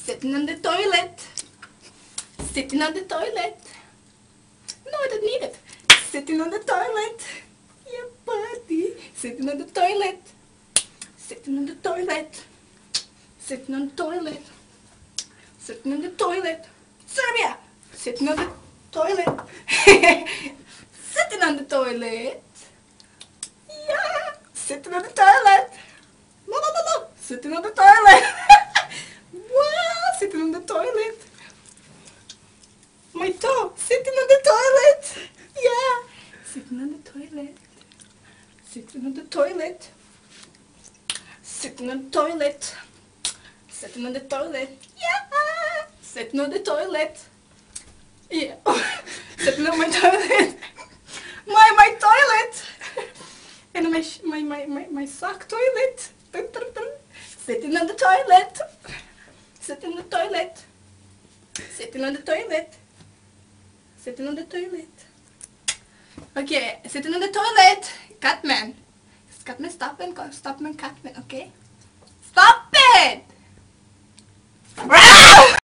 Sitting on the toilet. Sitting on the toilet. No, I don't need it. Sitting on the toilet. Yeah, buddy. Sitting on the toilet. Sitting on the toilet. Sitting on the toilet. Sitting on the toilet. Serbia. Sitting on the toilet. Sitting on the toilet. Yeah. Sitting on the toilet. No, no, no, no. Sitting on the toilet. Wow. Sitting on the toilet. My toe. Sitting on the toilet. Yeah. Sitting on the toilet. Sitting on the toilet. Sitting on the toilet. Sitting on the toilet. Yeah. Sitting on the toilet. Yeah. Sitting on my toilet. My toilet. And my sock toilet. Sitting on the toilet. Sitting on the toilet. Sitting on the toilet. Sitting on the toilet. Okay, sitting on the toilet. Catman. Catman, stop and Catman, okay? Stop it!